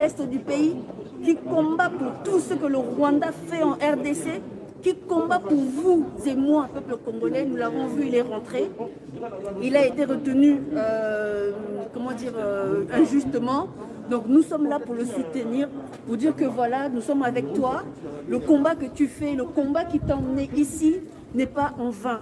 l'est du pays, qui combat pour tout ce que le Rwanda fait en RDC, qui combat pour vous et moi, peuple congolais. Nous l'avons vu, il est rentré. Il a été retenu, comment dire, injustement. Donc nous sommes là pour le soutenir, pour dire que voilà, nous sommes avec toi. Le combat que tu fais, le combat qui t'a emmené ici n'est pas en vain.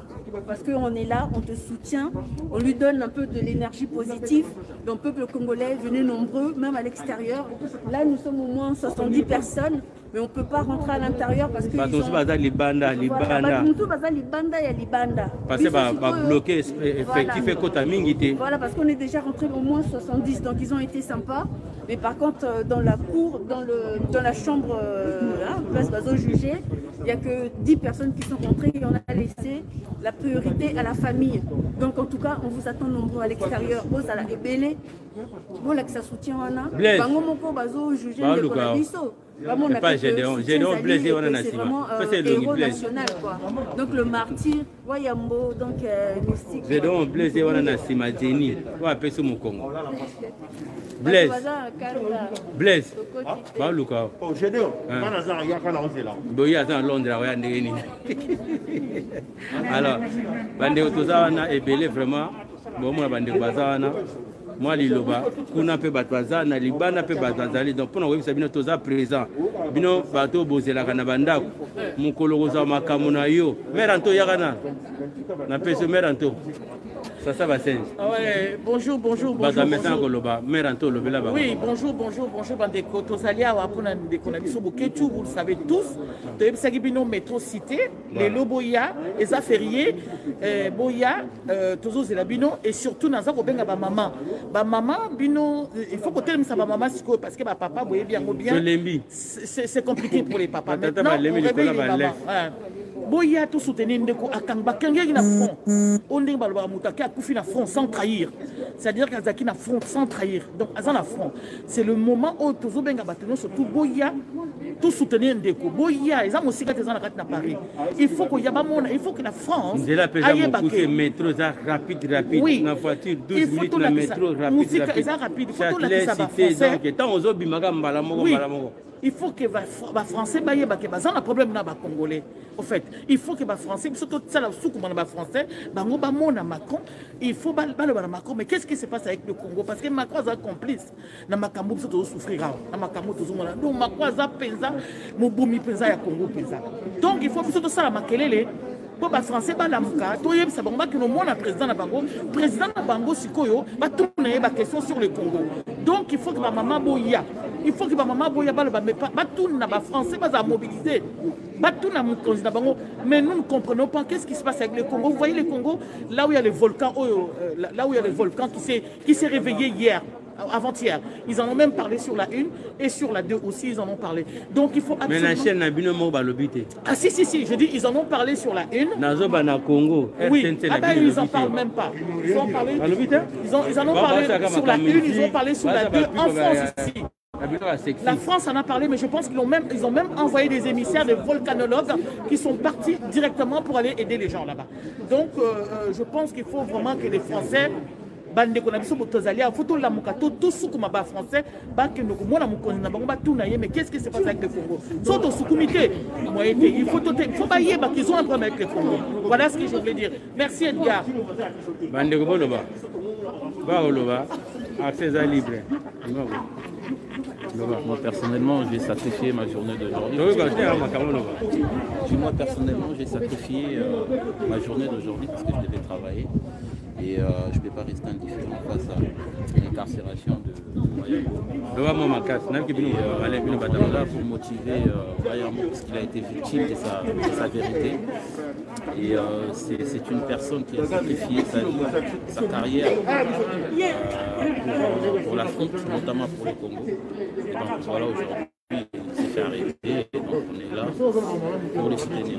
Parce qu'on est là, on te soutient, on lui donne un peu de l'énergie positive. Donc peuple congolais, venez nombreux, même à l'extérieur. Là, nous sommes au moins 70 personnes, mais on ne peut pas rentrer à l'intérieur parce que... Parce que voilà, parce qu'on est déjà rentré au moins 70, donc ils ont été sympas. Mais par contre, dans la cour, dans la chambre, place Bazo jugé, il n'y a que 10 personnes qui sont rentrées et on a laissé la priorité à la famille. Donc en tout cas, on vous attend nombreux à l'extérieur. Osala et Belé. Bon, là que ça soutient, on a. Bango Moko Bazo jugé le Colabiso. J'ai plaisir, on a c'est vraiment héros national, quoi. Donc le martyr, Wayambo, donc mystique. J'ai donc plaisir, on a Sima Jenny. On a appelé mon Congo. Blaise. Blaise. Baluka. Oh, j'ai dit, Manazar, il y a qu'à l'enlever là. Il y a dans Londres, il y a alors, Bandé Otozana est belé vraiment. Bon, moi, Bandé Bazana. Moi, Liloba, Kuna pe Batwazana, Libana pe Batwazali. Donc, pour nous, Sabino Toza présent. Bino, Bato Bozela Kanabanda, Mukoloza Makamuna yo. Meranto Yagana. Na pese Meranto. Ça va c'est. Ah ouais, bonjour. Oui, bonjour, Bandeko. Tozalia, Wapuna, Ndekonabiso, Boketu, vous le savez tous. De Sagibino Métro Cité, les Loboya, les Affairiers, Boya, Tozo Zelabino, et surtout Nazako Benga Maman. Maman, Bino, il faut que tu aimes sa maman parce que papa, vous bien. C'est compliqué pour les papas. Maintenant, on réveille les mamans. Boya tout soutenir ndeko akamba kangeli na front onde balba mutaki akufi na front sans trahir, c'est-à-dire qu'azaki na front sans trahir, donc azan na front. C'est le moment où tozo benga batono surtout Boya tout soutenir ndeko Boya ils ont aussi quand ils ont na Paris. Il faut que il faut que la France aille baquer métro rapide na voiture 12 minutes na métro rapide il faut que la cité donc tant ozo bimaka mbala moko. Il faut que les Français aient un problème dans les Congolais. En fait, il faut que les Français, surtout les Français, Macron, il faut que Macron. Mais qu'est-ce qui se passe avec le Congo? Parce que Macron est complice. Dans Macron, il faut souffrir. Donc Macron est pensa, Moboumi pensa ya Congo pensa. Donc il faut que surtout ça la makelele. Pour les Français, le président de Bango Sikoyo va tourner la question sur le Congo. Donc il faut que ma maman Boya, il faut que ma maman Boya va tourner les Français va mobiliser. Mais nous ne comprenons pas qu'est-ce qui se passe avec le Congo. Vous voyez le Congo, là où il y a le volcan, qui s'est réveillé hier. Avant-hier, ils en ont même parlé sur la 1 et sur la 2 aussi, ils en ont parlé. Donc il faut absolument... Mais la chaîne n'a Ah si, je dis, ils en ont parlé sur la 1. Congo. Oui, ils n'en parlent même pas. Ils en ont parlé sur la 1, ils ont parlé sur la 2 en France ici. La France en a parlé, mais je pense qu'ils ont même envoyé des émissaires, des volcanologues qui sont partis directement pour aller aider les gens là-bas. Donc je pense qu'il faut vraiment que les Français... Bande konabiso botozalia photo la mukato tout soukuma ba français ba que nous mona mukonzi na bango ba tunaye mais qu'est-ce qui se passe avec le Congo soto soukumité il faut pas yeba qu'ils ont un problème avec le Congo. Voilà ce que je voulais dire. Merci Edgar. Bande ko boloba ba oloba accès libre. Moi personnellement j'ai sacrifié ma journée d'aujourd'hui. Moi personnellement j'ai sacrifié ma journée d'aujourd'hui parce que je devais travailler. Et je ne peux pas rester indifférent face à l'incarcération de Wayambo. Pour motiver Wayambo parce qu'il a été victime de sa vérité. Et c'est une personne qui a sacrifié sa vie, sa carrière pour l'Afrique, notamment pour le Congo. Et donc voilà, aujourd'hui, il s'est fait arrêter. Et donc on est là pour le soutenir.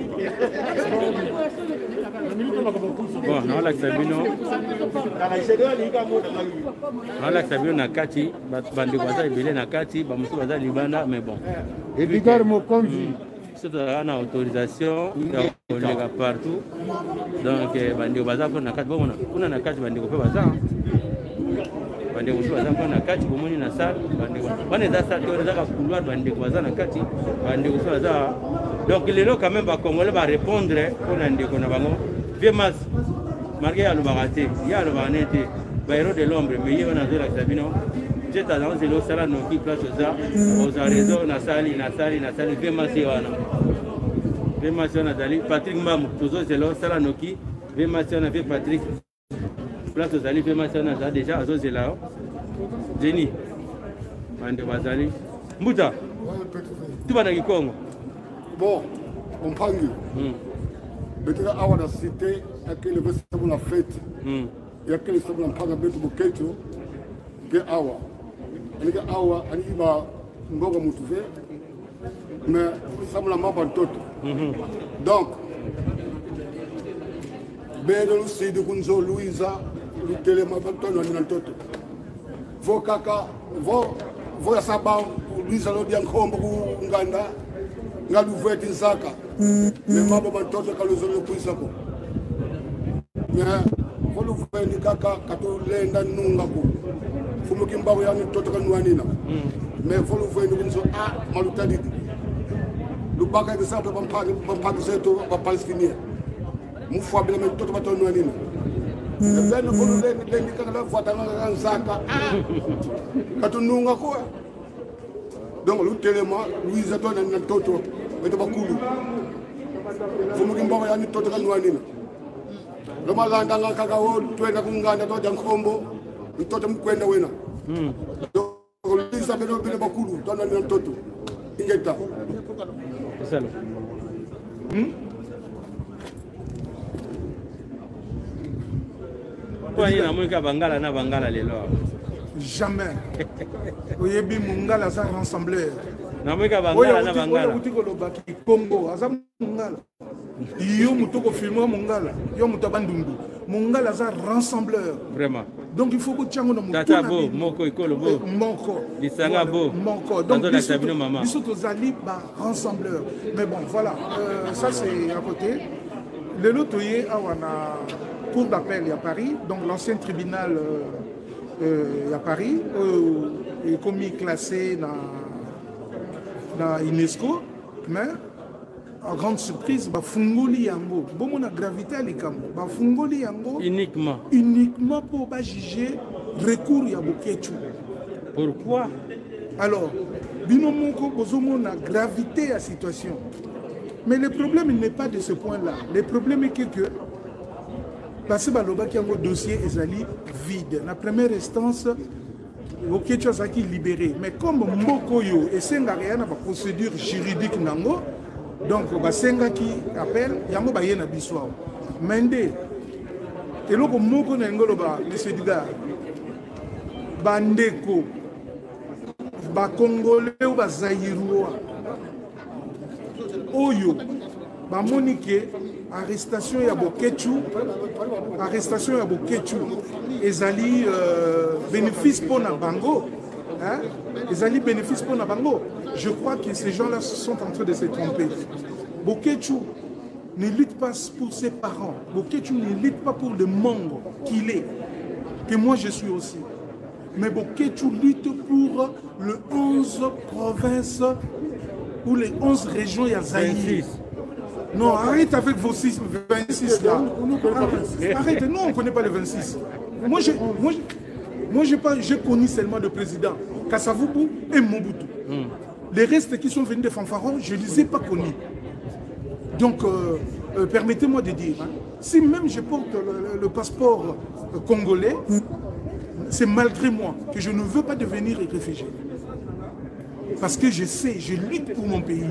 Bon, on a Sabino Nakati, Bandekwaza Ebele Nakati, Bamusu Baza Libana, mais bon. Et Bigor Mokonzi. C'est une autorisation, on les a partout. Donc, Bandekwaza Nakati, on a Nakati Bandekwaza. bande ko baza kwa na kati bomoni na salle bande bande za salle to za ka couloir bande ko baza na kati bande ko baza donc lelo quand même ba congolais ba répondre ko na ndeko na bango vieux mas marqué à l'oubarate ya le vanete ba héros de l'ombre mais il na zola sabino j'ai tendance de l'eau sala no qui place ça aux raisons na sali vieux mas wana vieux mas wana dali Patrick Mbamou toujours c'est l'eau sala no qui vieux mas wana vieux Patrick place aux alliés vieux mas wana ça déjà à zoze là Jenny bande bazali mbuta tu vas na Congo bon on prend Betela awa na cité akele bese la fête ya kele sabu na mpanga betu bukecho ke awa ani ba ngoga mutuve mais sabu la mapa ntoto donc beno sidi kunzo Louisa litele mabantono ni ntoto vo kaka vo ya saba Louisa lo dia nkombo ku nganda ngalu veti nzaka mais mabo bantoto kalozolo kuisako mais volu veni kaka kato lenda nunga ko fumu kimbawo yani toto kanwanina mais volu veni kunzo malutadi lubaka de sato bampagi seto ba palestinia mufu abela mais toto batonwanina ben volu lendi kaka la vota nga nzaka kato nunga ko donc lu telema Louisa to na toto beto bakulu fumu kimbawo yani toto kanwanina loma landa nga kaka wo twenda kunganda to jankombo mtoto mkwenda wena Louisa beto bele bakulu to na toto ingeta sala kwa ina mwika bangala na bangala lelo jamais oyebi mungala za rassembleur na mwika bangala na bangala utiko lobaki Congo aza mungala yo mutoko filmer mungala yo mutabandundu mungala za rassembleur vraiment donc il faut que tiango na tata bo moko ikolo bo moko lisanga bo moko donc biso tozali ba rassembleur mais bon voilà ça c'est à côté le lotoyer awana cour d'appel à Paris donc l'ancien tribunal à Paris est commis classé dans UNESCO mais en grande surprise bafungoli yango bomona gravité à likambo bafungoli yango uniquement pour juger recours ya Bokechu. Pourquoi? Alors bino moko bozomona gravité à situation mais le problème n'est pas de ce point là le problème est que parce que le dossier est vide. La première instance, Bokechu a été libéré. Mais comme Mokoyo et Sengaria n'a pas procédure juridique, donc Senga qui appelle, Yango Bayena Biswa. Mende, et là, Moko Nengoloba, le Sédiga, Bandeko, Congolais ou Zaïroua, Oyo, Monique. Arrestation à Bokechu, ezali bénéfice pour Nabango, ezali bénéfice pour Nabango. Je crois que ces gens-là sont en train de se tromper. Bokechu ne lutte pas pour ses parents. Bokechu ne lutte pas pour le monde qu'il est, que moi je suis aussi. Mais Bokechu lutte pour les 11 provinces ou les 11 régions Yazaï. Non, arrête avec vos 26 là. Arrête, non, on ne connaît pas les 26. Moi, j'ai connu seulement le président Kassavubu et Mobutu. Les restes qui sont venus des fanfarons, je ne les ai pas connus. Donc, permettez-moi de dire, si même je porte le passeport congolais, c'est malgré moi que je ne veux pas devenir réfugié. Parce que je sais, je lutte pour mon pays.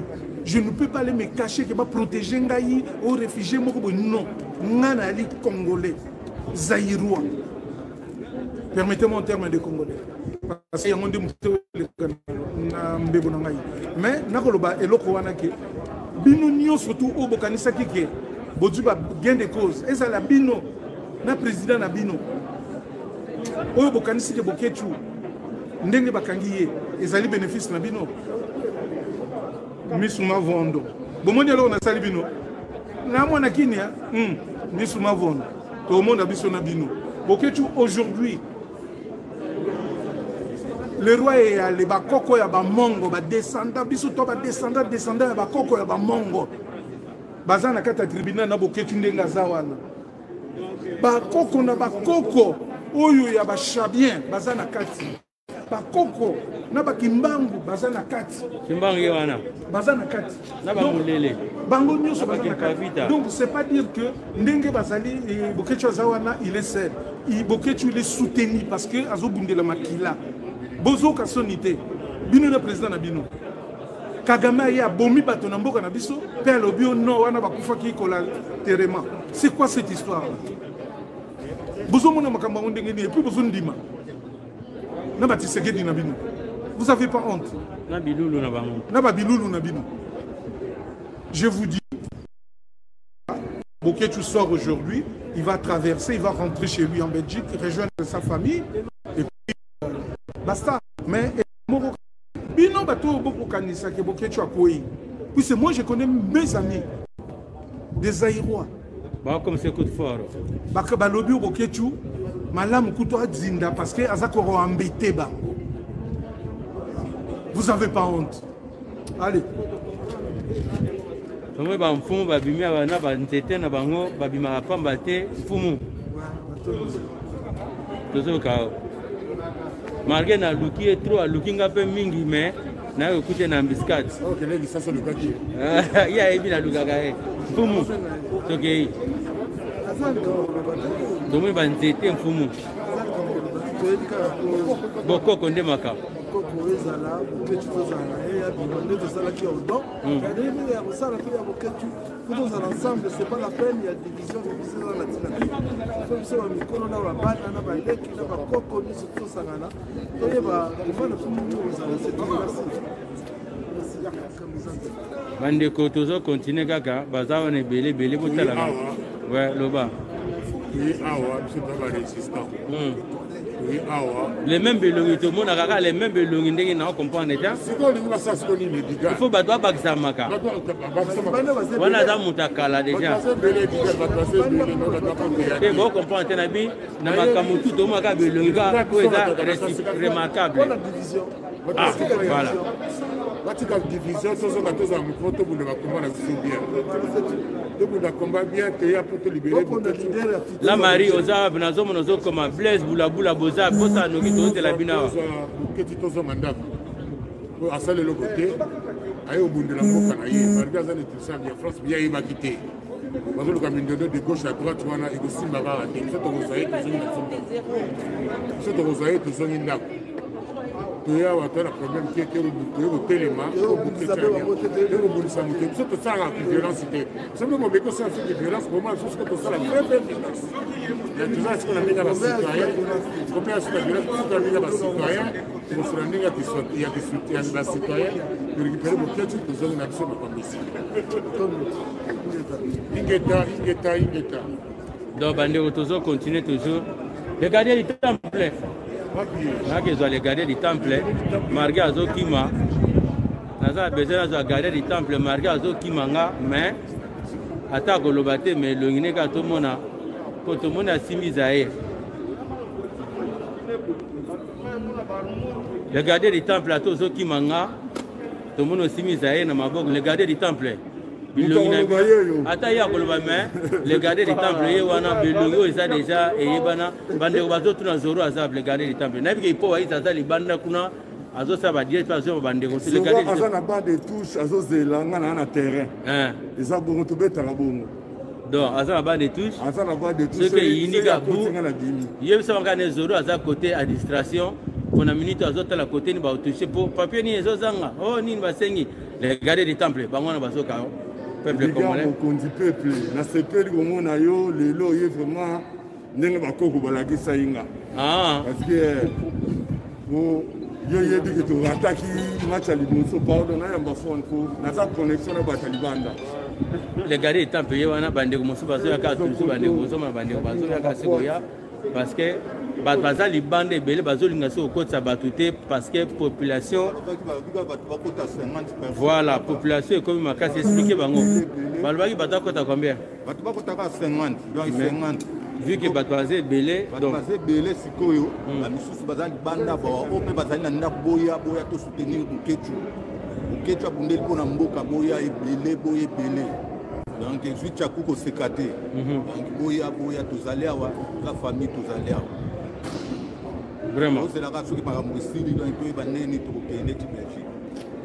Je ne peux pas aller me cacher que je vais protéger Ngaï aux réfugiés. Non, Nganali Congolais, Zaïrois. Permettez-moi en termes de Congolais. Parce qu'il y a un monde mais nakoloba eloko wana ke bino nyo surtout au bokanisa kike boduba gain de cause eza la bino na président na bino oyo bokanisi ke Bokechu ndenge bakangi ye ezali bénéfice na bino misuma vondo bomoni eloko na sali bino na mwana kinia misuma vondo to monde biso na bino Bokechu aujourd'hui le roi et les bakoko ya ba mongo ba descendant biso to ba descendant ya bakoko ya ba mongo bazana kata tribunal na boketu ndenga zawana bakoko na bakoko oyo ya ba chabien bazana kati bakoko na bakimbangu bazana kati kimbangu wana bazana kati na bamulele bango nyonso bazana kati donc c'est pas dire que ndenge bazali boketu zawana il est seul boketu il est soutenu parce que azobundela makila bozo kasonité bino na président na bino Kagame ya bomi bato na mboka na biso pe alobi no wana bakufaki collatéralement. C'est quoi cette histoire? Bozo mona makamba ndenge ni et puis bozo ndima na batisegedi na bino. Vous avez pas honte? Na bilulu na bango. Na ba bilulu na bino. Je vous dis Boketu sort aujourd'hui, il va traverser, il va rentrer chez lui en Belgique, rejoindre sa famille et puis basta. Mais bino bato beaucoup kanisa ke Boketu akoyi. Puis c'est moi je connais mes amis des Aïrois. Bah comme c'est coup de fort. Baka balobi Boketu malamu kuto zinda parce que azakoro embêté ba. Vous avez pas honte. Allez. Moi ba mfumu babimi abana ba ntete na bango babima pamba te mfumu. Tozoka. Malgré na luki est trop luki ngape mingi mais na écoute na biscuit. OK, les ça c'est le cas. Il y a ebi na luka ka mfumu. Tokei. Domo ba ntete mfumu. Boko konde maka. Ensemble, c'est pas la peine, il y a division dans la dynamique. Il faut que nous Bandeko tozo continuer kaka bazawa ne belé botala. Ouais, loba. Oui, awa, c'est pas résistant. Oui, awa. Les mêmes belongi tout le monde a les mêmes belongi ndenge na comprendre déjà. C'est quoi le ça c'est les médicaments. Il faut battre baksamaka. Wana za mutakala déjà. Et bon comprendre tenabi na makamutu to maka belongi ka ko eza remarquable. Ah, voilà. La division, c'est ce que nous avons bien qu'il y a pour te libérer. La Marie, aux arbres, nous sommes comme Blaise, Boula, Boza, Bosa, nous qui sommes la Bina. À ça, de l'autre côté, au bout de la Moka, France, bien il va quitter. Parce que le camin de gauche à droite, tu as aussi ma barre. C'est ton rosaire, tu es une nappe. Tu as un problème qui est au téléma, au bout de sa montée. C'est ça la violence. C'est le moment que ça fait de violence, pour moi, c'est que ça la vraie violence. Il y a tout ça, ce qu'on a mis dans la citoyenne. Combien est-ce que la violence, ce qu'on a mis dans la citoyenne, pour se rendre à la citoyenne, de récupérer mon pied, c'est que une action comme ici. Ingeta. Donc, Bandeko Tozo continue toujours. Regardez les temples. Les gardiens du temple, Marga Azokima, Naza besoin de garder du temple, Marga Azokimanga, mais attaque au lobaté, mais le Guinée-Ka tout le monde a simisaé. Les gardiens du temple, à tous Okimanga, tout le monde a simisaé, les gardiens du temple. Attends, il y a les gardiens du temple, ils ont déjà, et ils ont zoro azab les gardiens du temple. Nabi po wa izaza libanda kuna azo saba direct azo bandeko. Les gardiens azana pas de touche azo zelanga na terrain. Ils ont bon to beta la bongo. Donc azana pas de touche. Azana pas de touche. Ce que yinika bu. Yeb sa ngane zoro aza côté administration. On a minute azo tala côté ni ba toucher pour papier ni ezo zanga. Oh ni ba sengi les gardiens du temple bangona bazoka. Peuple congolais. On dit peuple, na sepeli comme na yo lelo yé vraiment ndenge bakoko balakisa inga. Parce que yo yebi que tu attaques match à liboso pardon na yamba phone ko na sa connexion na batalibanda. Les gardiens étant payés wana bande ko musu bazo ya ka tusu bande ko so ma bande ko bazo ya ka sekoya parce que baza libande belé bazo linga so ko tsa batute parce que population voilà population comme maka s'expliquer bango balobaki bata kota combien batu bakota ka 50 donc 50 vu que Batouazé belé donc Batouazé belé sikoyo la misusu bazali banda ba o pe bazali na ndako boya to soutenir Buketu abundeli pona mboka boya ebele donc ezwi tchaku ko sekate donc boya tozali awa la famille tozali awa vraiment c'est la race qui par mosili donc to baneni to kende tibechi.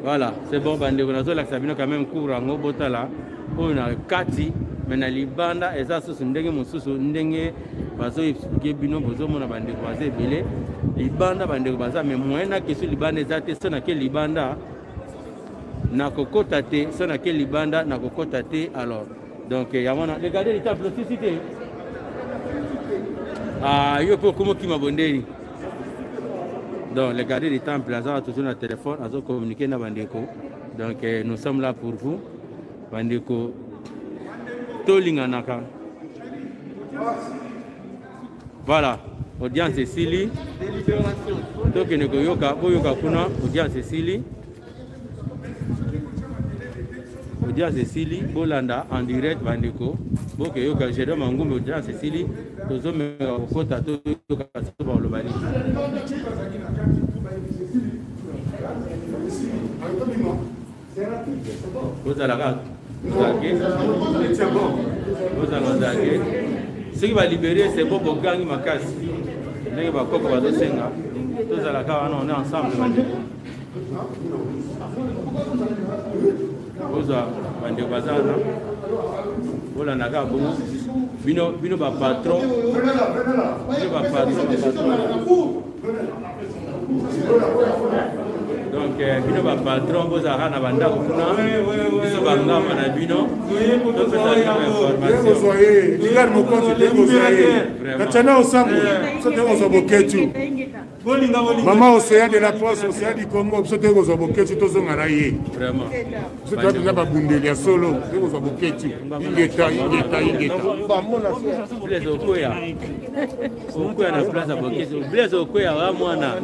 Voilà, c'est bon, bandeko nazola sabino quand même courant ngobotala on a kati mais na libanda eza susu ndenge mosusu ndenge bazo expliquer bino bozo mona bandeko baze belé libanda bandeko baza mais moyena que sur libanda ezate sona ke libanda na kokota te sona ke libanda na kokota te alors donc yamona regardez les tables cité ah yo pour comment qui m'a bondeli. Donc, les gardiens du temple, ils ont toujours un téléphone, ils ont communiqué avec Bandeko. Donc, nous sommes là pour vous. Bandeko, Tolinganaka. Voilà, audience Cécilie. Donc, nous avons audience Cécilie. Audience Cécilie, Bolanda, en direct, Bandeko. Donc, nous avons audience Cécilie. Nous avons vous allez ce qui va libérer, c'est bon pour gagner ma casse. On est ensemble. Bino ba patron. Donc bino ba patron vous a na banda kuna biso banga na bino donc vous soyez regarde mon compte de vous soyez katana ensemble sote vous Buketu maman océan de la poste océan du Congo sote vous Buketu to zonga na ye vraiment sote tu ba bundeli ya solo vous Buketu ingeta Blaise Okoya na place à Buketu Blaise Okoya wa mwana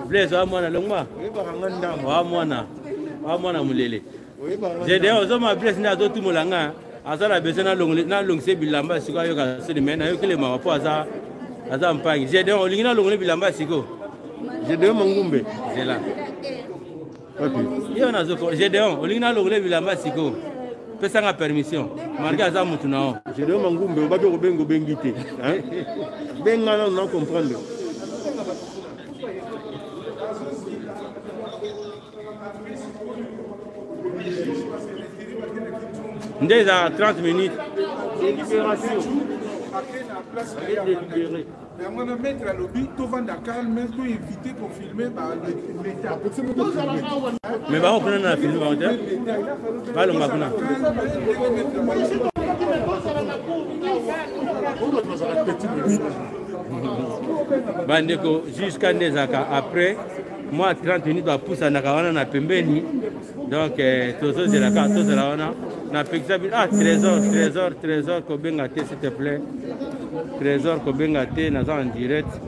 Blaise wa mwana longwa wa mwana mulele Gédéon ozoma Blaise na zo tumolanga azala besena na longse bilamba siko yo ka se mena yo kile ma po aza mpangi Gédéon olingina longole bilamba siko Gédéon Mangumbe c'est là yo na zo Gédéon olingina longole bilamba siko pesa nga permission marqué aza mutu nao Gédéon Mangumbe on va te bengo bengité hein benga na comprendre. Déjà 30 minutes. Délibération. Délibéré. Mais on va mettre à lobby, tout va Dakar, même tout éviter qu'on filme l'État. Mais on prend un film, on va pas le macuna. Bandeko jusqu'à Nezaka après moi 30 minutes va pousser na kawana na pembeni donc tozo de la carte de la wana na pexabil trésor kobenga te s'il te plaît trésor kobenga te na en direct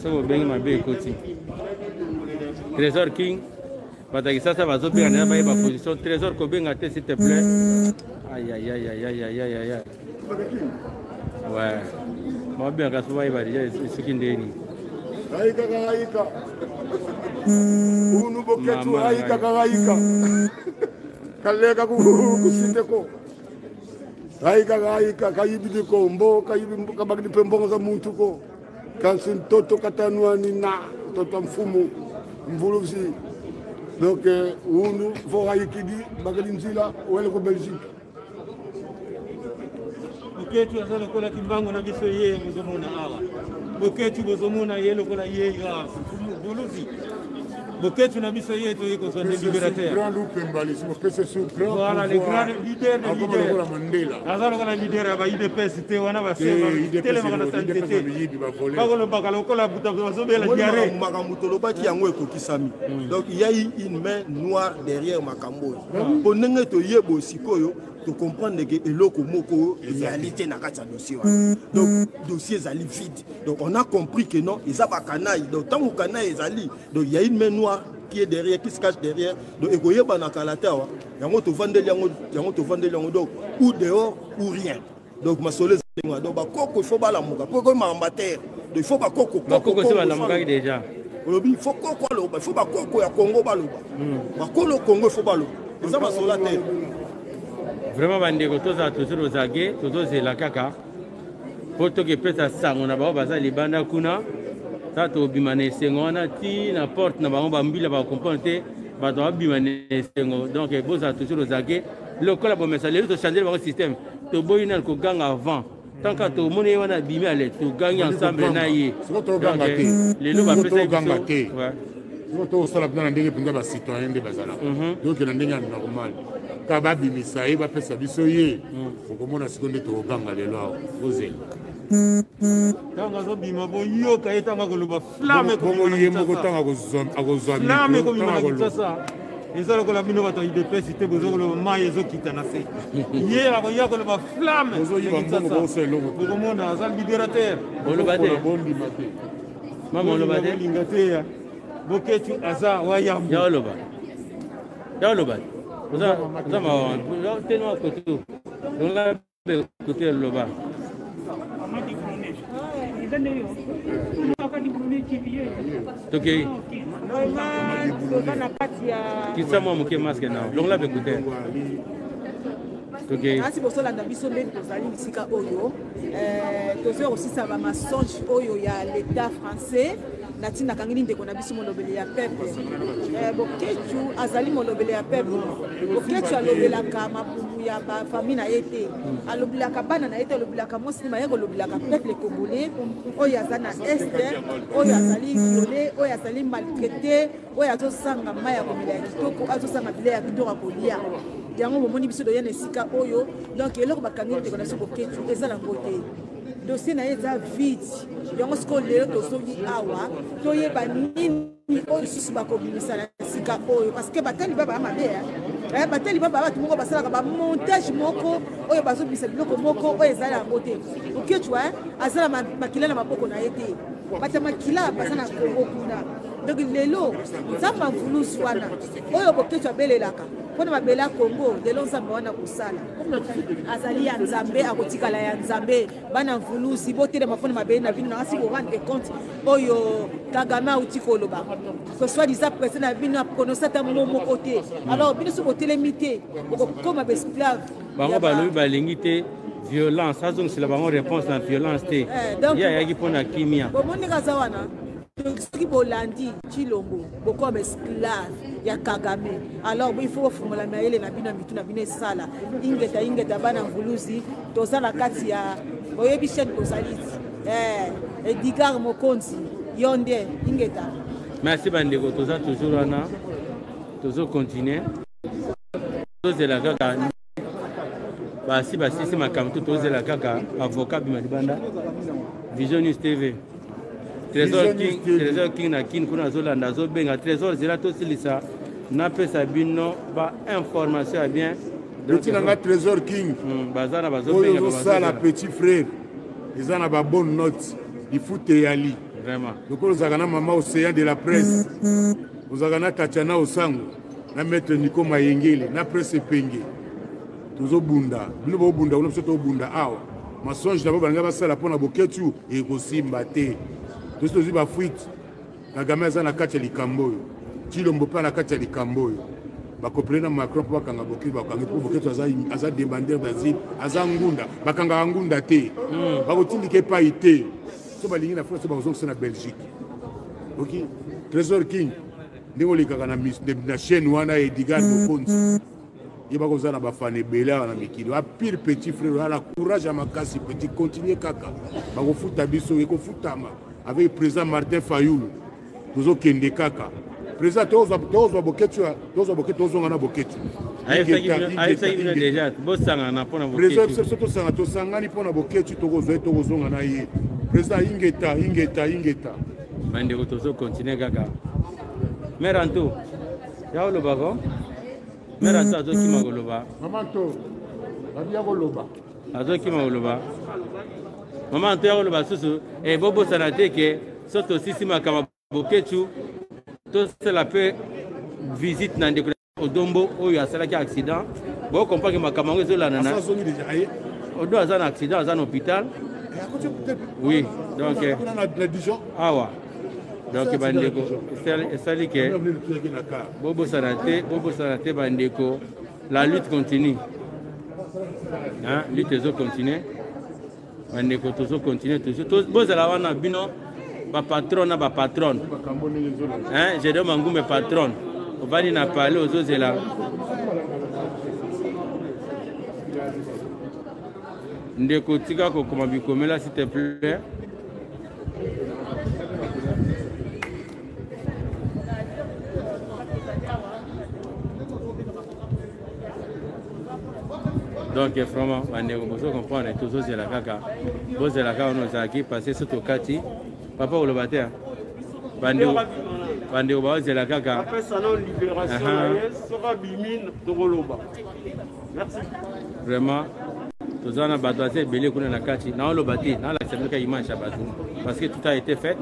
so benga mabe koti trésor king bataki sasa bazo benga na ba position trésor kobenga te s'il te plaît aïe ouais moi bien ka so ba déjà sikindeni Aïka. Unu Buketu aïka. Kalega kusiteko. Aïka kayibi kombo, kayibi kabagdi pembongo za muntu ko. Kansin toto katanua ni na toto mfumu mvuluzi. Donc unu vo aïkidi bagali nzila wele ko Belgique. Buketu azalo kola kimbango na biso ye muzomona awa. Buketu bozomona ye lokola ye ya buluzi. Buketu na biso ye to yeko son libérateur. Grand loup Pembali, c'est ce grand. Voilà les grands leaders de leaders. Azalo kola leader ba IDPS te wana ba sema tele makana santé. Bakolo bakalo kola buta bazobela diarrhée. Makambuto baki yango ekokisami. Donc il y a une main noire derrière Makambo. Pour nenge to yebo sikoyo to comprendre que eloko moko réalité na kati dossier. Donc dossier zali vide. Donc on a compris que non, ils a pas canaille. Donc tant que canaille ezali, donc il y a une main noire qui est derrière, qui se cache derrière. Donc ekoyeba na kalata wa. Yango to vandeli yango donc ou dehors ou rien. donc masolo ezali donc bakoko il faut balamuka po ko mambater donc il faut bakoko bakoko c'est balamuka déjà il faut koko aloba il faut bakoko ya Congo baloba bakolo Congo il faut baloba ça masolo terre vraiment bandeko toza toujours aux aguets tozozela kaka po tokepesa sango na bango baza libanda kuna ta tobima na esengo wana ti na porte na bango bambila bakomprendre te bato babima na esengo donc bozala toujours aux aguets lokola bomesa lelo tochange bango système toboyi nani koganga avant tant que tomoni ye wana abimi ale togangi ensemble na ye lelo bapesa biso tokosala mpena na ndenge mpenza bacitoyen nde bazalaka tokenda ndenge ya normal ka babimisa ye bapesa biso ye okomona siko nde tokoganga lelo awa ozela ntango azobima boyoka ye ntango akoloba flame bongo ye moko ntango akozwa mikro eza lokola bino bato idepesi te bozokoloba mai ezokita na se ye akoya koloba flame okomona aza libérateur oloba te mama oloba te olinga te ya boketu aza wayambo ya oloba oza mawa tellement koto donc là côté oloba tokei kisa mwa moke maske nao longola bekute tokei asi bosolanda biso ndenge tozali bisika oyo tozoya kosisa bamasonge oyo ya l'état français natina kangini ndeko na biso molobeli ya peuple boketu azali molobeli ya peuple boketu alobelaka mapumu ya bafamille na ye te alobelaka bana na ye te alobelaka mwasi ma ye kolobelaka peuple congolais oyo aza na este oyo azali violé oyo azali maltraité oyo azosanga mai ya komela ya kitoko azosanga bilei ya kitoko ya kolia yango bomoni biso doya na esika oyo donc eloko bakangini ndeko na biso boketu eza nango te dossier na ye eza vide yango sikoyo lelo tozongi awa toyeba nini oyo susu bakobimisa na esika oyo parce que batali baba mabe batali baba bato moko basalaka bamontage moko oyo bazobimisa biloko moko oyo ezali yango te oketu aza na makila na maboko na ye te bato ya makila baza na Congo kuna donc lelo nzambe avulusu wana oyo boketu abelelaka mpona mabele ya Congo lelo nzambe wana kosala azali ya nzambe akotikala ya nzambe bana mvulusi botelema mpona mabele na bino nangasi korendre compte oyo Kagame auti koloba que soit disant président na bino aprononcé ata moko te alors bino so botelemi te okokoma besclave bango balobi balingi te violence azongisela bango réponse na violence te ye ayaki mpona kimia bomoni kaza wana soki bolandi Chilombo bokoma esclave ya Kagame alors il faut fumula mayele na bino mitu na bino esala ingeta bana mvuluzi toza na kati ya oyebi chaîne kozali Edgar Mokonzi yonde ingeta merci bandeko toza toujours wana tozo continuer tozela kaka basisi makambo tozela kaka avocat bima libanda Vision News TV Trésor King na kin kuna zolanda azobenga Trésor zela tosilisa napesa bino ba information ya bien donc nanga Trésor King bazana bazobenga bazosala petit frère eza na ba bonne note ifute yali vraiment donc ozaka na mama océan de la presse ozaka na Tatiana Osango na maître Nico Mayengele na presse penge tozobunda bino bobunda kuna biso tobunda awa masonge nabo balinga basala mpona boketu ekosimba te tosi tozwi bafuite Kagame aza na kati ya likambo oyo Chilombo mpe na kati ya likambo oyo bakoprene na Macron mpo bakanga boketu bakangi mpo boketu aza demandeur d'asile aza ngunda bakangaka ngunda te bakotindika epai te so balingi na France bakozongisa na Belgique ok Trésor King ndenge olekaka na chaîne wana Edgar Mokonzi ye bakoza na bafana ebele awa na mikili bapire petit frère ala courage ya makasi petit continue kaka bakofuta biso ekofutama avec président Martin Fayulu tozokende kaka président tozwa boketu tozonga na boketu président tosangani mpona boketu tokozonga na ye président ingeta bandeko tozokontinue kaka mare anto ya olobako mare anto azokima koloba azokima koloba mama anto ya koloba susu bobosana te ke so tosisi makambo boketu tosala mpe visite na ndeko odombo oyo asalaki accident bokomprendre makambo yango ezolanda na Odo a un accident, à un hôpital. Oui, donc. Ah ouais. Donc, bandeko, c'est que Bobo Sanate, bandeko, la lutte continue. Hein, lutte continue. Bandeko, toujours continue, toujours. Vous allez avoir un bino, ma patronne, ma patronne. Hein, j'ai demandé mes patronnes. On va dire parler aux autres là. Ndeko tika ko koma bikomela s'il te plaît. Donc vraiment on comprend toujours c'est la caca. Vous c'est la caca on a qui passer sur Tokati. Papa ou le batteur. Bandeo ba c'est la caca. Après salon libération sera bimine de Roloba. Merci. Vraiment tous on a battu belé kuna na kati. Na le batté, na la semeka image à battu parce que tout a été fait.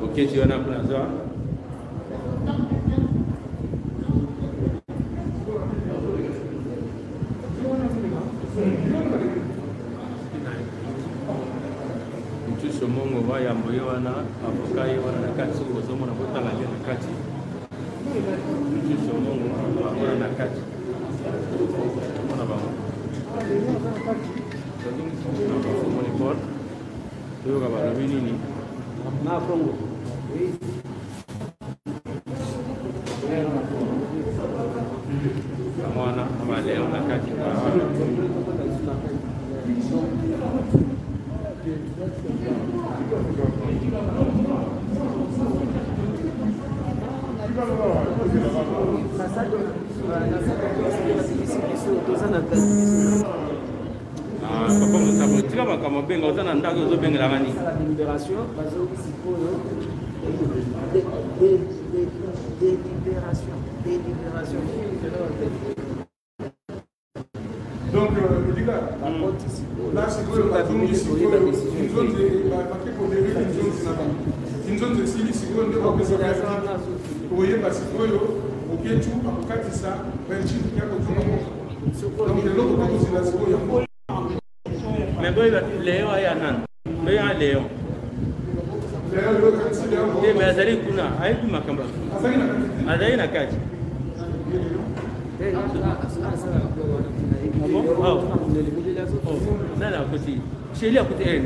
Ok, tu en as plein ça. Mtu somongo wa ya moyo wana avokai wana na kati kwa somo na bota la na kati. Mtu somongo wana na kati. Ona ba. Somo ni port. Tuyo ka ba nini? Na Congo. Mwana amaleo na kati kwa papa mosabo tika makambo benga oza na ndako ozobengelaka nini donc là c'est une zone de Sili, c'est une zone mais Léon est un Léon. Mais Azali Kuna, Aïe Makamba. Azali Nakati. Non, non, côté. Chez lui à côté elle.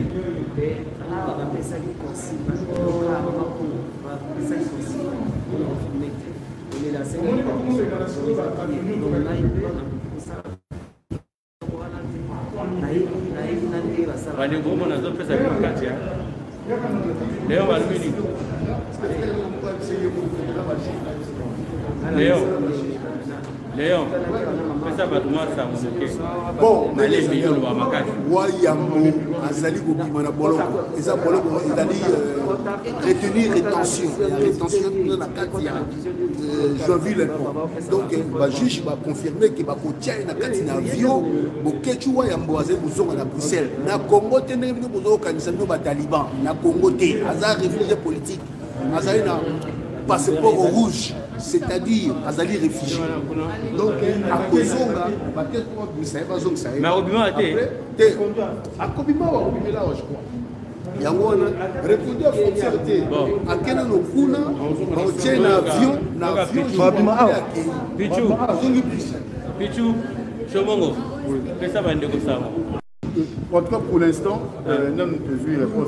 Wale ngomo na zote pesa kwa kati ya. Leo walibini. Leo pesa batuma sa muke. Bon, mais les millions wa makati. Wa yambo azali ko bima na boloko. Eza boloko ezali rétention. Rétention na kati ya Joinville. Donc ba juge va confirmer que ba kotia na kati na avion bokechu wa yambo azali kuzonga na Bruxelles. Na Congo te ndenge bozo kanisa no ba Taliban. Na Congo te azali réfugié politique. Azali na passeport rouge. C'est-à-dire azali réfugié. Donc à Kozonga, mais Obima était à Kobima ou Obima là je crois. Il y a un répondeur frontière à quel kuna on tient l'avion Pichu Chomongo pesa bande ko sama. En tout cas pour l'instant non peut jouer réponse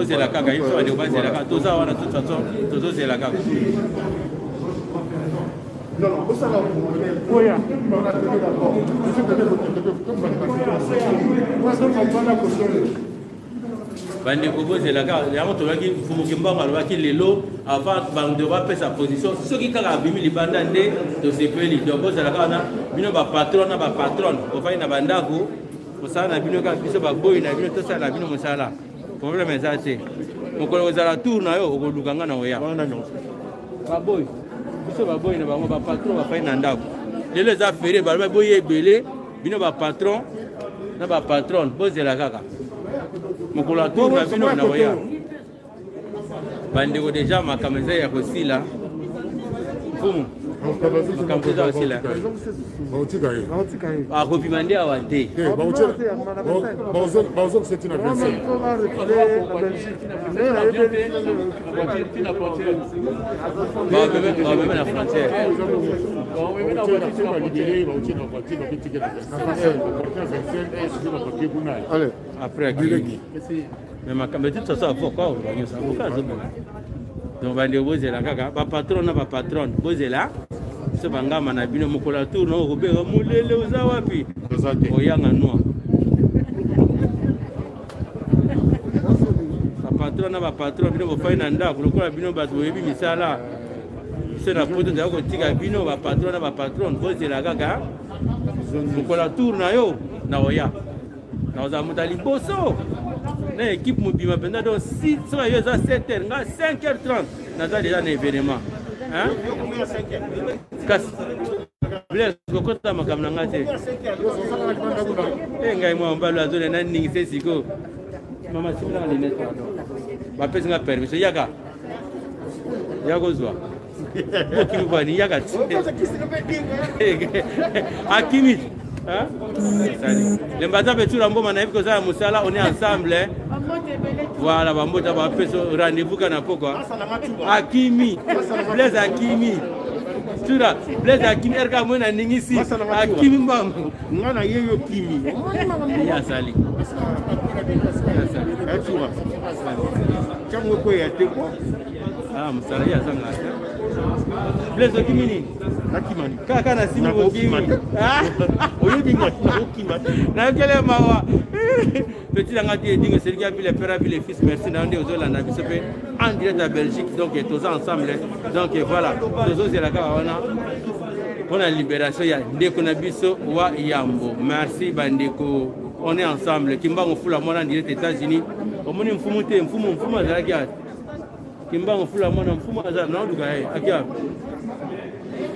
c'est la kaka il faut aller au bas de la kaka toza wana toute façon tozo c'est la kaka. Non, non, ça va. Oui, on a tenu d'accord. Bande Kobo la carte, il y a un autre qui faut lelo avant de voir sa position. Ceux qui ont abîmé les bandes de ces pays, donc c'est la carte, bino ba patron, on va na bandako, pour ça na bino ka biso ba boy na bino to ça na bino mosala. Problème est ça c'est. On connaît la tour na yo ko lukanga na oya. Ba boy. Biso ba boy na bango ba patron ba faina ndako. Les affaires ba boy ebele, bino ba patron na ba patron, boze la kaka. Mokula tour na bino na oya. bandeko déjà makameza ya kosila mfumu makameza kosila akopima nde awa te bazokosetina bameme na frontière après akileki mais makambo de toute façon avocat olobanyosa avocat azobona donc bandeko bozela kaka bapatron na bapatronne bozela so bangama na bino mokolo ya tour na okobeka molele oza wapi oyanga noir bapatron na bapatron bino bofai na ndako lokola bino bato boyebi misala biso na poto zala kotika bino bapatron na bapatronne bozela kaka mokolo ya tour na yo na oya na ozala moto ya liboso na équipe mobima mpenza donc si soki yo eza 7h nga 5h30 naza deja na événement kasi blaise kokota makambo na nga te e ngai mwa mbalo azole naningise siko mama similanga linete bapesi nga permission yaka ya kozwa mokimi bwani yaka ti akimi le mbaza petura mboma na yebi kozala mosala on est ensemble voilà bambota bapesa rendez-vous kana pokwa akimi blaise akimi tura blaise akimi erka mona ningisi akimi mbam ngana yeyo kimi ya sali tura chango ko ya teko mosala ya sanga blaise akimi ni nakimani kaka na simu okimi oyebi ngakima na kele mawa petit la ngati dingue c'est qui a vu les pères a vu les fils merci na ndé ozola na biso pe en direct à Belgique donc tous ensemble donc voilà tous la ka wana pour la libération ya ndeko na biso wa yambo merci bandeko on est ensemble kimbango fula mona en direct États-Unis omoni mfumu te mfumu azalaki ati kimbango fula mona mfumu azala na nduka ye akia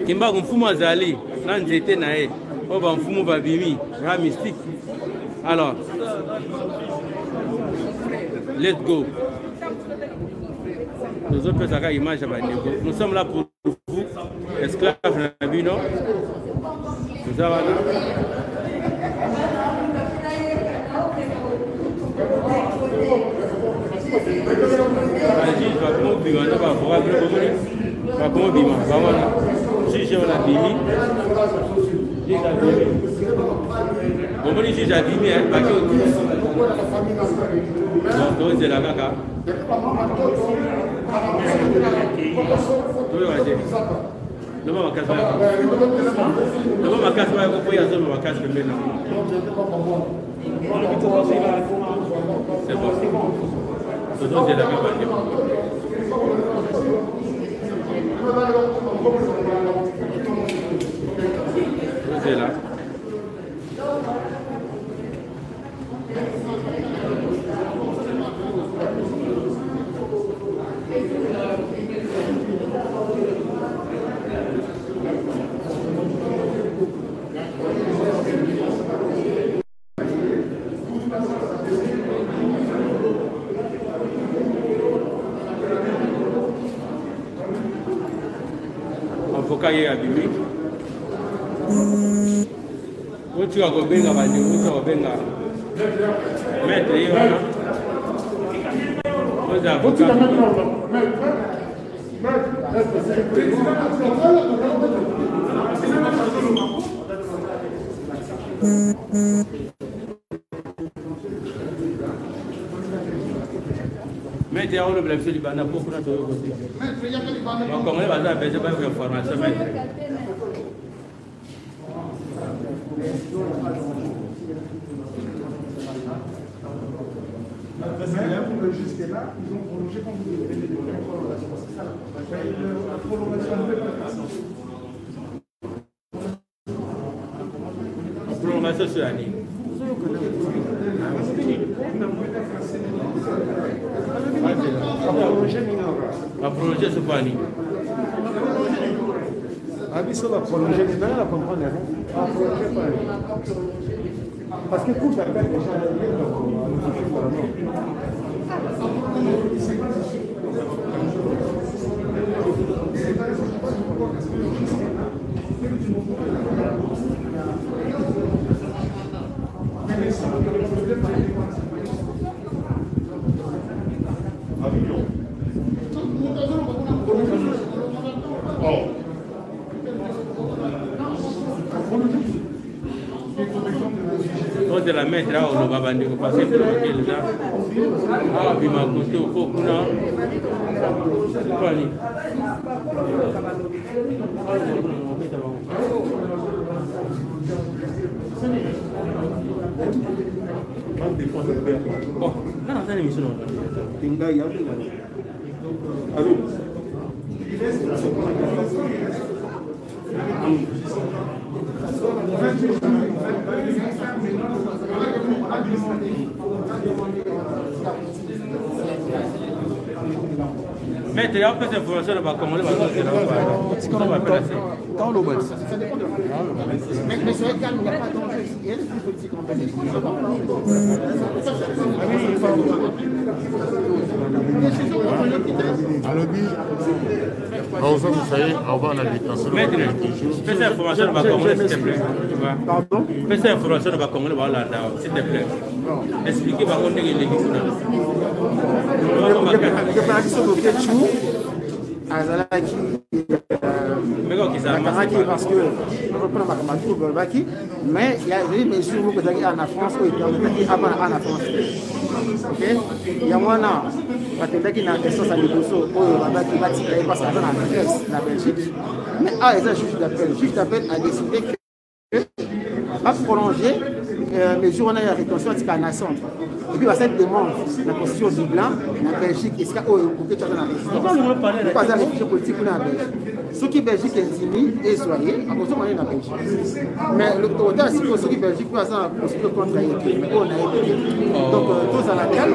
kimbango mfumu azali na nzete na ye o ba mfumu babimi ra mystique. Alors let's go. Nous autres ça image à bandeko. Nous sommes là pour vous esclaves nabino. Nous avons c'est bon. C'est là. Avocat à Bibi. Où tu as gobenga bandi, où tu as gobenga. Maître yo. Vous avocat. Maître ya le blabse du bana pour na to côté. Donc comme les bazar besoin de information maître. Jusque-là, ils ont prolongé quand vous avez des prolongations. C'est ça la prolongation de la prolongation sur l'année. La prolongation sur l'année. Abisso va prolonger, mais bien la comprendre. Parce que tout s'appelle déjà bandeko parce que déjà awa bima kote oko kuna kwani oh nana tani misuno tinga ya allô Maître, il y a peu d'informations là-bas, comment on va faire dans le bas. Mais c'est vrai qu'il n'y a pas d'enjeu ici. Il y a des politiques en Belgique. Maître, fais cette information là-bas, comment s'il te plaît. Pardon? Fais cette information là-bas, comment s'il te plaît. Expliquez par contre les parce que mais il y a des mesures en France où il y a en France. Ok, il y a moins qui n'a essence à l'égoso qui va tirer parce qu'on a la Belgique. Mais ah, il y a un juge d'appel. Le juge d'appel a décidé que va prolonger mesure on a la rétention anti-canation. Et puis, cette demande, la constitution du blanc, la Belgique, est-ce qu'il y a un résident? Pas de réfugié politique en Belgique. Ceux qui Belgique intimident et soyez, à cause de la Belgique. Mais l'autorité a dit que ceux qui Belgique peuvent avoir une constitution contre l'État. Mais on a été. Donc, tous à laquelle,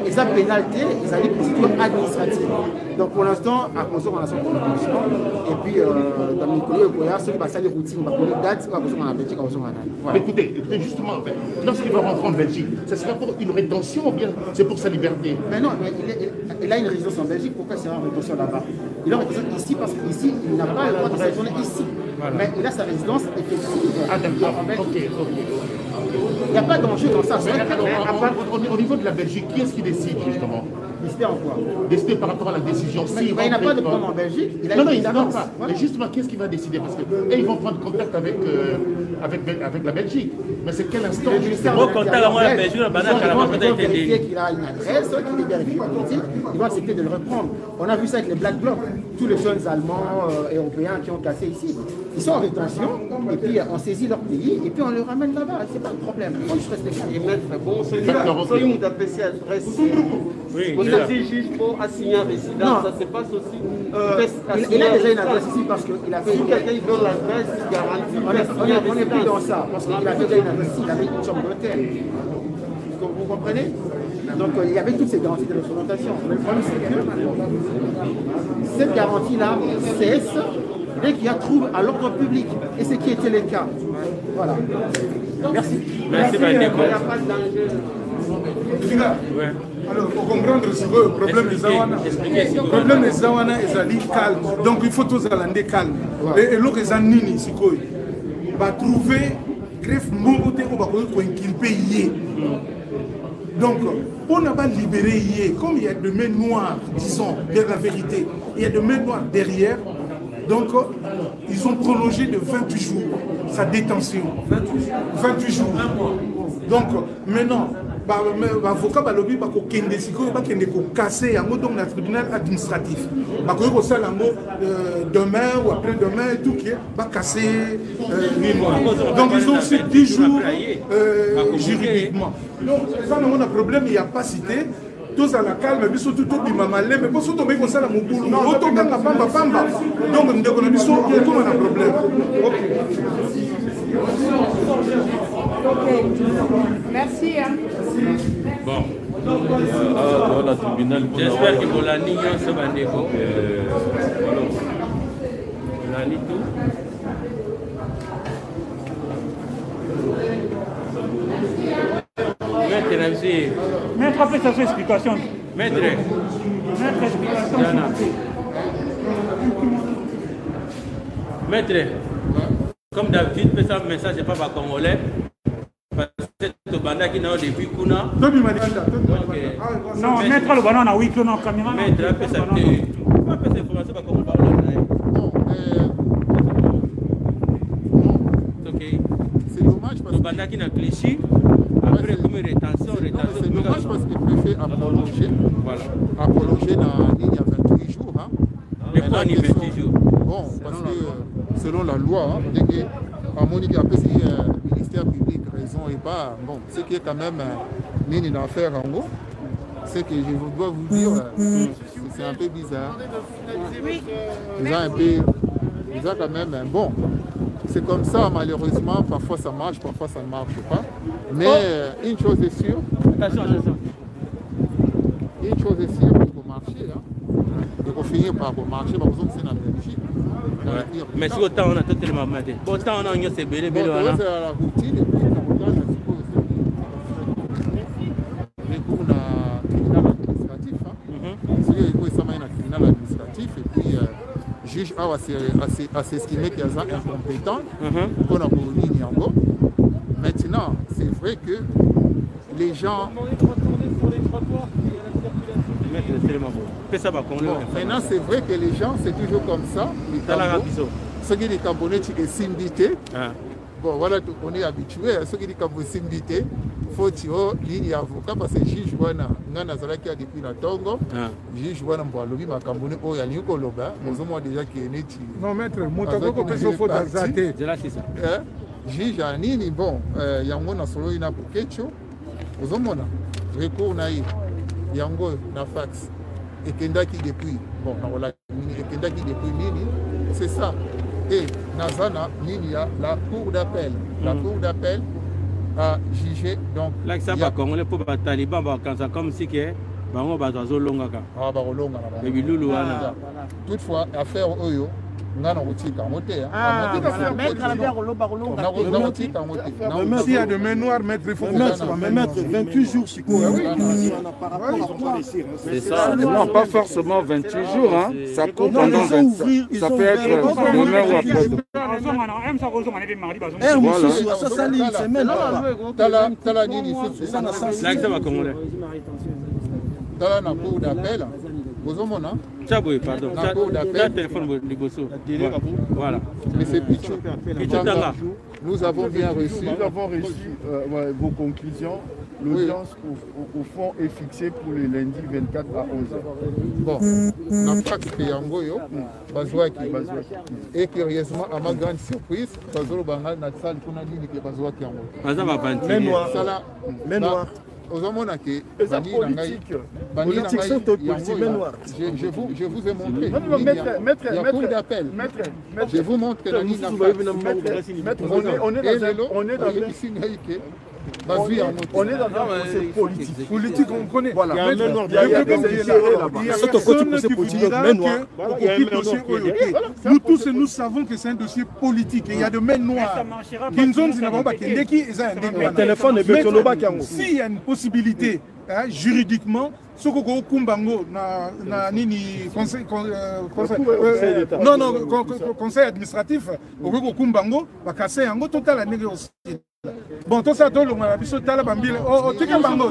ils ont pénalité, ils ont des procédures administratives. Donc, pour l'instant, à cause de la constitution, et puis, dans le Nicolas, ceux qui passent les routines, ils vont date, à cause de la Belgique, à cause de la Belgique. Écoutez, justement, lorsqu'il va rentrer en Belgique, ça sera pour une rétention ou bien c'est pour sa liberté? Mais non, mais il a une résidence en Belgique, pourquoi c'est une rétention là-bas? Il a une résidence ici parce qu'ici, il n'a pas le droit de séjourner ici. Voilà. Mais il a sa résidence effective. Ah d'accord, ok. Il n'y a pas d'enjeu dans ça. Au niveau de la Belgique, qui est-ce qui décide justement? Décider en quoi? Décider par rapport à la décision. Il n'a pas de problème en Belgique. Non, il n'a pas. Mais justement, qu'est-ce qui va décider? Parce qu'ils vont prendre contact avec la Belgique. Mais c'est quel instant? Le ministère de la Belgique, il va vérifier qu'il a une adresse, qu'il est bien réfugié politique. Ils vont accepter de le reprendre. On a vu ça avec les Black Blocs. Tous les jeunes Allemands et Européens qui ont cassé ici. Ils sont en rétention, et puis on saisit leur pays, et puis on les ramène là-bas. C'est pas un problème. Il faut juste respecter. Et maître, bon, celui-là, d'apprécier l'adresse. Oui, il a dit juste pour assigner un résident, ça se passe aussi. Il a déjà une adresse ici parce qu'il a fait. Si quelqu'un donne l'adresse, il garantit. On n'est plus dans ça, parce qu'il a déjà une adresse ici, il avait une chambre d'hôtel. Vous comprenez? Donc il y avait toutes ces garanties de représentation. Le problème, c'est que cette garantie-là cesse dès qu'il y a trouble à l'ordre public. Et ce qui était le cas. Voilà. Merci. Merci, il n'y a pas de danger. Alors, pour comprendre ce que le problème des Zawana est calme. Donc, il faut tous aller calme. Et l'autre est nini, c'est quoi? Va trouver greffe montée au Bakoui pour inculper yé. Donc, on n'a pas libéré yé. Comme il y a de mains noires, disons, vers la vérité, il y a de mains noires derrière. Donc, ils ont prolongé de 28 jours sa détention. 28 jours. Donc, maintenant, l'avocat va lobby pour casser un mot dans le tribunal administratif. Demain ou après-demain, tout qui va casser. Donc, ils ont aussi 10 jours juridiquement. Donc, ça, on a un problème, il n'y a pas cité. Tous à la calme, mais surtout tout le monde mais pour surtout comme ça, mon boulot, autant dans la pamba. Donc, on a un problème. Ok. Merci. Hein. Bon. J'espère que vous l'avez ce bandeko. Maître, après sa explication. Maître, explication. Maître, comme d'habitude, fait ça un message, c'est pas par congolais. Parce que c'est le banda qui n'a depuis Kuna. Non, maître, le banda, on a 8 tonnes en caméra. Maître, après ça, tu peux faire cette information par congolais. Ok. C'est dommage parce que. Le banda qui n'a Clichy. Après, comme rétention. C'est dommage parce que le préfet a prolongé. Voilà. A prolongé la ligne à 28 jours. Hein. Mais quoi, 28 jours? Bon, parce que selon la loi, dès que à Monique a pris le ministère public raison et pas. Bon, ce qui est quand même une affaire en gros, c'est que je dois vous dire, c'est un peu bizarre. Ils ont quand même bon. C'est comme ça, malheureusement, parfois ça marche, parfois ça ne marche pas. Mais une chose est sûre. Attention. Une chose est sûre, il faut marcher. Hein. Il faut finir par marcher, par exemple, c'est dans la Belgique. Ouais. Mais si autant on a tout le moment, autant on a un c'est belé. Bon, c'est la routine et puis on a les cours tribunal administratif. C'est un tribunal administratif et puis juge a s'estimé qu'il y a un incompétent qu'on a pour ligne en gros. Maintenant, c'est vrai que les gens. Maintenant, c'est vrai que les gens, c'est toujours comme ça. Ceux qui sont Camerounais, c'est Simbité. Bon, voilà, on est habitué à ceux qui sont Simbité. Il faut tirer ligne avocat parce que le juge, qui a depuis la Tongo, le juge, il y a Camerounais, il y a Nikoloba, mais déjà qui est né. Non, maître, mon tableau, il faut d'Azate. Juge à Nini, bon, il y a un solo, il y a pour Ketcho. Vous avez recours, il y a un fax. Et Kendaki depuis, bon, et Kendaki depuis Nini, c'est ça. Et Nazana, Nini, la cour d'appel. La cour d'appel a jugé. Donc, là, ça va comme les pauvres talibans, comme si que. Toutefois, affaire Oyo, s'il y a de main noire, maître, il faut mettre 28 jours sur quoi. C'est ça. Non, pas forcément 28 jours. Hein. Ça coupe pendant 25. Ça peut être demain ou après. Dans la cour d'appel, pardon. Voilà. Mais c'est Pichou. Nous avons bien reçu. Nous avons reçu vos conclusions. L'audience au fond est fixée pour le lundi 24 à 11h. Bon, la fax Yangoyo, et curieusement, à ma grande surprise, Bazolo Bangal n'a salle qu'on a dit que Bazouaki Yango. Main noire. Aux hommes qui politique sont politique noire. Je vous ai montré. Il y a cours d'appel. Je vous montre que la ligne on est dans un procès politique. Politique, on connaît. Voilà. Il y a un noir derrière. Nous tous, nous savons que c'est un dossier politique. Il y a de main noires. S'il y a une possibilité juridiquement, Soko Kumbango na nini conseil administratif au Kumbango va casser un total à négocier. Bon, tout ça, tout le monde a vu ce talent bambile. Oh, tika bango.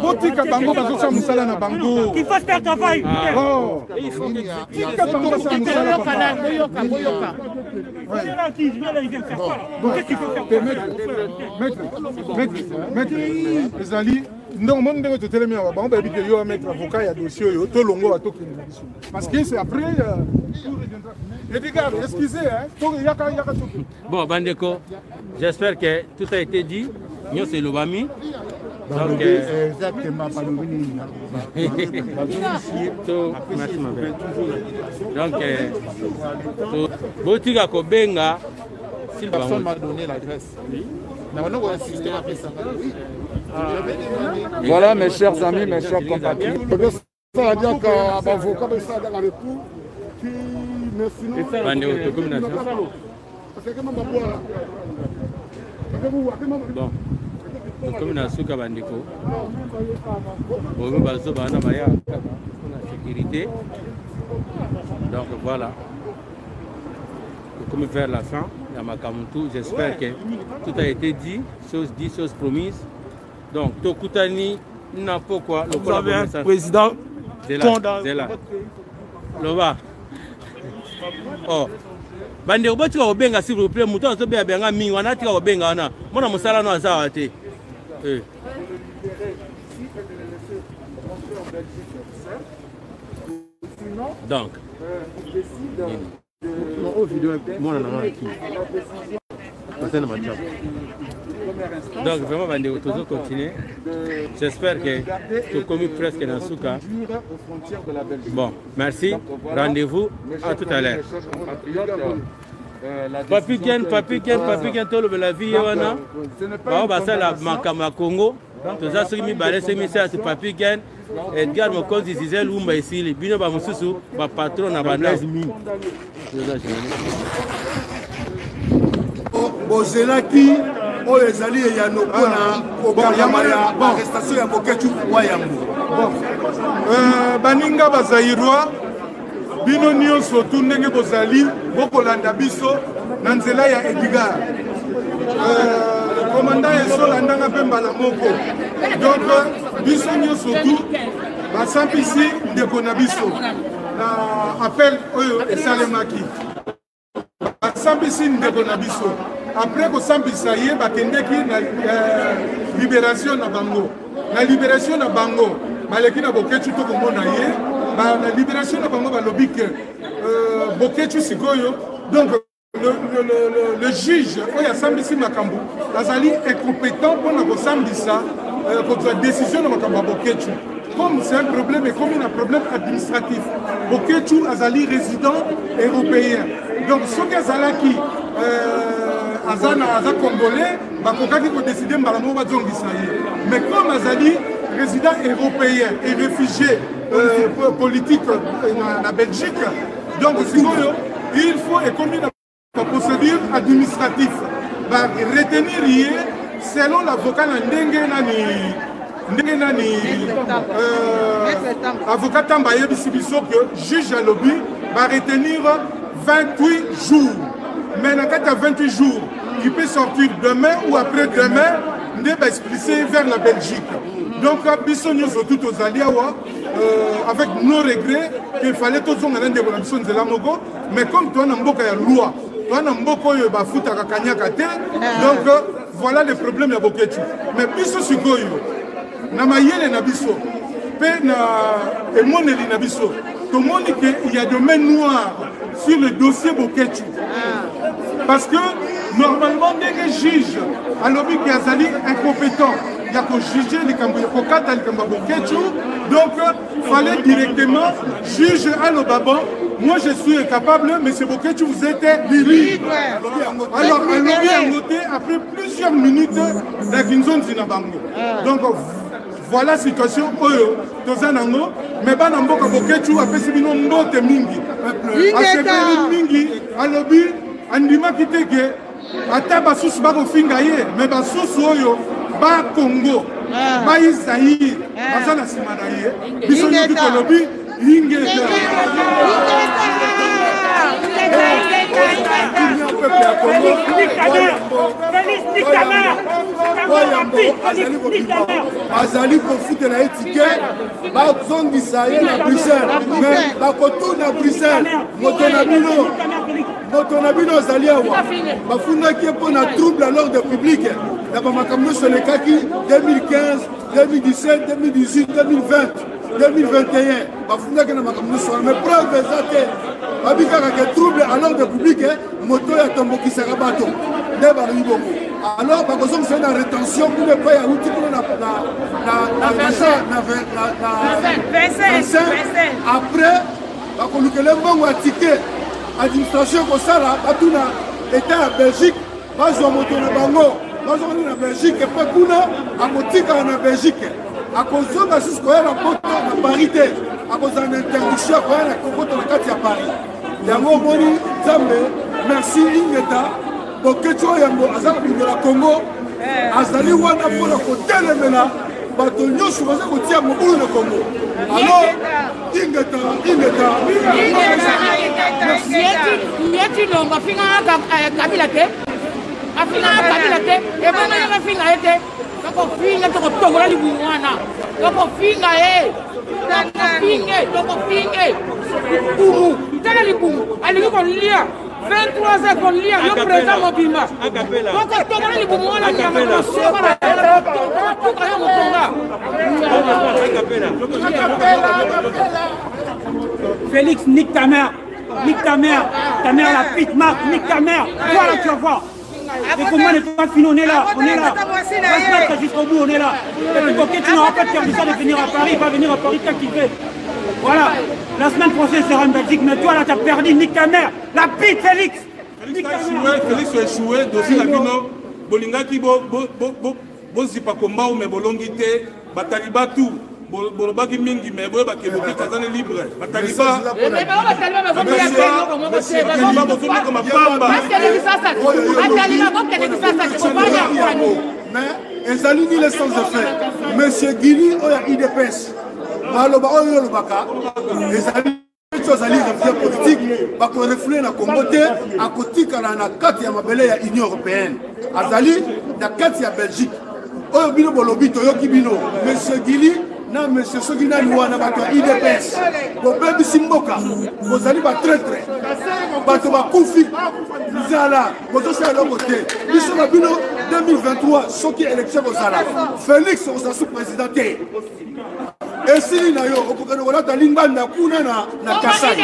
Oh, tika bango, parce que ça moussala na bango. Qu'il fasse faire travail. Oh, tika bango, ça moussala na bango. Qu'est-ce qu'il faut faire? Maître, les alliés. Non, mon Dieu, tu es là, on va dire que tu es mettre avocat, il y a dossier, tu es longo à tout. Parce que c'est après. Regarde, excusez, hein. Bon, Bandeko, j'espère que tout a été dit. Nous, c'est l'Obami. Donc, exactement, pas donc, Benga, personne m'a donné l'adresse. Voilà mes chers amis, mes chers compatriotes. Ça veut dire qu'un avocat peut faire dans le coup. Bon, comme na suka bandiko. Bon, bazo bana baya sécurité. Donc voilà. Comme vers la fin, il y a Makamutu, j'espère que tout a été dit, choses promises. Donc, Tokutani, n'importe quoi. Vous avez un président condamné. Loba. Oh, bandeko botika kobenga s'il vous plaît moto azobeya benga mingi wana atika kobenga wana mona mosala no aza wa te donc donc vraiment bandeko toujours continuer. J'espère que tu as commis presque dans ce cas. Bon, merci. Rendez-vous à tout à l'heure. Papi Ken, tout le la vie wana. Ba ba ça la makama Congo. Tout ça ce qui mi balé, c'est mi ça Papi Ken. Edgar Mokonzi Zizel Umba ici, les bino ba mususu, ba patron na banda. Bozelaki oyo ezali ya nokona okangama ya arrestation ya Boketu wa yango. Baninga bazairwa bino nyonso tu ndenge bozali bokolanda biso na nzela ya Edgar. Commandant esolandanga mpe mbala moko. Donc biso nyonso tu basampisi ndeko na biso na appel oyo esalemaki. Basambisi ndeko na biso. Après que Sambisa ye bakendeki na libération na bango. La libération na bango, maleki na Boketu to komona ye, ba la libération na bango balobi que Boketu sikoyo. Donc le juge oya Sambisi makambo, azali incompétent pour na ko Sambisa contre la décision de makambo Boketu. Comme c'est un problème et comme il y a un problème administratif, Boketu azali résident européen. Donc ce que azalaki Aza congolais, bakokaki ko décider mbalamu bazongisa ye. Mais comme azali résident européen et réfugié politique na Belgique, donc il faut économiser la procédure administrative. Bah, retenir ye selon l'avocat na ndenge nani avocat Tamba yebisi biso que juge à lobby va retenir 28 jours. Mais dans 28 jours, il peut sortir demain ou après-demain, il va expulser vers la Belgique. Donc, Bissonio surtout aux alliés, avec nos regrets, qu'il fallait tous on a des relations de la Mogo, mais comme toi, on a une loi, toi, on a une bafout à Kanyakate, donc voilà les problèmes de Boketu. Mais Bisso Sugoyo, Namayele Nabiso, Pena et Moneli Nabiso, tout le monde dit qu'il y a des mains noires sur le dossier Boketu. Parce que normalement, des juges, à l'objet qui est incompétent, il y a qu'au juger les Kambokata, les Kambaboketu, donc il fallait directement juger à l'Obaba. Moi je suis incapable, mais c'est Boketu, vous êtes libre. Alors, à l'objet, après plusieurs minutes, la Ginzon Zinabango. Donc, voilà la situation Oyo, Tozanango, mais Banamboka Boketu a fait ce bino mbote mingi. A ce mingi, à l'objet, andima kiteke ata basusu bakofinga ye mais basusu oyo ba Congo ba Isaïe baza na nsima na ye biso nyonso tolobi ingeta azali profite na etike bazongisa ye na Bruxelles mais bakotu na Bruxelles moto na bino azali awa bafundaki mpo na trouble à l'ordre public na bamakambo nyonso elekaki 2015 2017 2018 2020 2021 bafundaki na makambo nyonso wana mais preuve eza te babi kaka ke trouble à l'ordre public moto ya tombokisaka bato nde balobi bongo alors bakozongisa na rétention kuna epai ya uti kuna na 25 après bakolukele mbongo ya tike administration kosala batuna état ya Belgique bazwa moto na bango bazwani na Belgique mpe kuna akotikala na Belgique akozonga susu koya na poto na Paris te akozala na interdiction koya na kokoto na kati ya Paris yango omoni Nzambe merci Ingeta Boketu oyo yango aza kobundela Congo azali wana mpona kotelemela bato nyonso baza kotia mobulu na Congo alors Ingeta yeti longo afinga kabila te ebonga yanga finga ye te tokofinga tokotongola libungu wana tokofinga ye tokofinge libungu tala libungu alingi kolia 23h qu'on lit le président Mobimba. Donc on a les boumons là, Félix, nique ta mère. Nique ta mère la petite marque, nique ta mère. Voilà, tu vas voir. Et comment n'est pas fini, on est là, on est là. On va se battre jusqu'au bout, on est là. Et puis, tu n'auras pas de permission de venir à Paris, il va venir à Paris quand il veut. Voilà, la semaine prochaine sera en Belgique, mais toi là, tu as perdu, nique ta mère. La petite Félix. Félix a échoué, dossier la bino, bolingaki bozipa komba ou me bolongi te, bataliba tout. Bolobaki mingi mais boye bakeloki kazane libre bataliba mais ezali ni l'essence de fait monsieur Guili oya IDPS maloba oyo lobaka ezali tozali reflet politique bakorefule na Congo te akotikala na kati ya mabele ya Union européenne azali na kati ya Belgique oyo bino bolobi toyoki bino monsieur Guili na monsieur Sogina Luana bato IDPS bobebisi mboka bozali batraitre bato bakufi zala bozosala eloko te biso na bino 2023 soki élection bozala Félix oza sous président te esili na yo okokana kolata linganda kuna na Kasai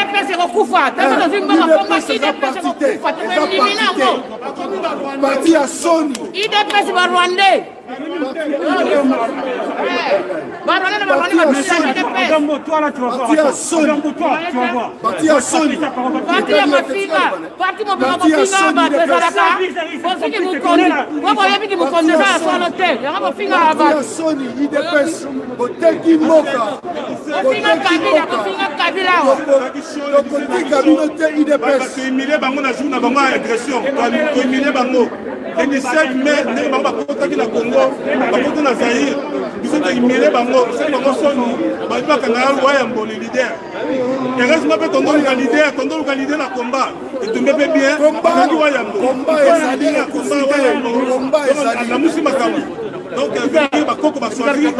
parti ya Soni IDPS ba Rwandais toi là tu vas voir. Parti à Sony. Parti à Mafinga. Parti mon le 17 mai, nous avons contacté la Congo, nous avons na Zaïre, nous avons humilié Bango, nous avons sonné, nous avons les leaders. Et reste moi Tondo le leader, Tondo le leader na combat. Et tout me bien, combat la musique Makamu. Donc il va Koko va choisir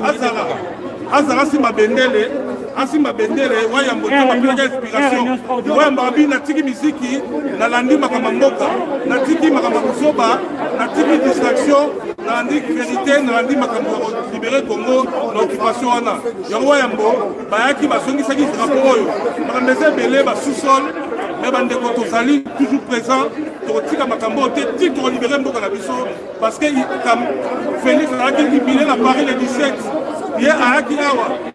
Azala. Azala si ma bendele. Asima bendele wayambo topapilaka inspiration wayambo abi natiki miziki nalandi makambo mboka natiki makambo kosoba natiki distraction nalandi vérité nalandi makambo libéré Congo na occupation wana yango wayambo bayaki basongisaki drapeau oyo makambo eza ebele basous-sol me bandeko tozali toujours présent tokotika makambo te ti tokolibere mboka na biso parce que Félix azalaki libile na Paris le 17 ye ayaki awa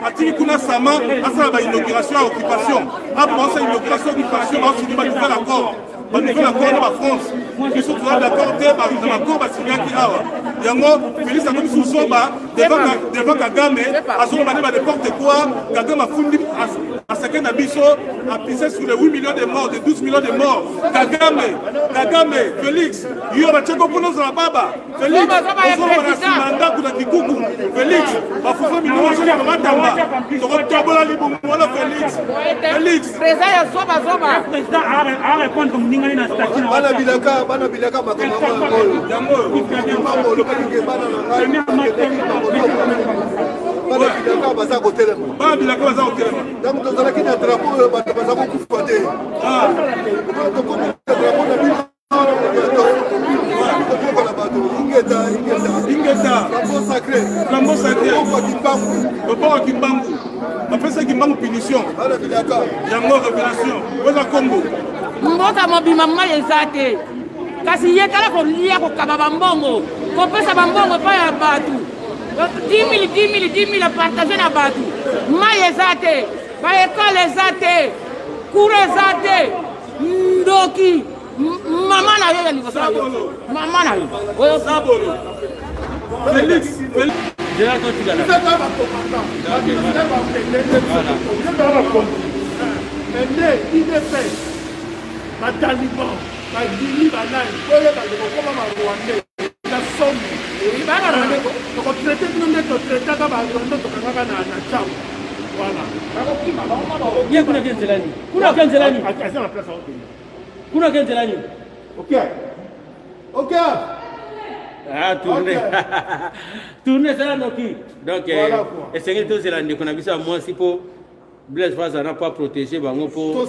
Atiki kuna sama asa ba inauguration à occupation après ça inauguration occupation on signé un nouvel accord na France ils sont d'accord te ba accord ba signé ki awa yango Félix a comme sous-soba devant Kagame azo ba n'importe quoi Kagame fundi à ce que biso a pissé sur les 8 millions de morts de 12 millions de morts Kagame Félix yo ba tcheko pour nous la baba Félix ozo ba simanda kuna kikuku Félix ba fufa millions de matamba tokotobola libumu wala Félix président ya zoba président a répondre comme ningani na statut bana bilaka makambo yango bana baza kotelema donc tozalaki na drapeau oyo bato baza kokufa te tokomi drapeau na bino flambeau sacré loboko Kimbangu bapesa Kimbangu punition yango révélation oza Congo mboka mobima mai eza te kasi ye kala kolia kokaba bambongo kopesa bambongo epai ya bato 10 000 partage na bato mai eza te baekole eza te kura eza te ndoki mama na yo ya liboso na yo mama na yo oyo sabolo Félix déjà quand tu gagnes Bataliban, Badili Banai, oyo bazokoma Rwanda, na somme. Bana Rwanda ko traiter nous de traiter ka ba Rwanda to kanga na cham. Voilà. Bien kuna kenzelani. Kuna kenzelani. Akasa na place haute. Kuna kenzelani. OK. OK. Ah, tourner. Tourner ça là qui. Donc essayer de se rendre qu'on a vu ça moi si pour Blaise Vaza n'a pas protégé bango pour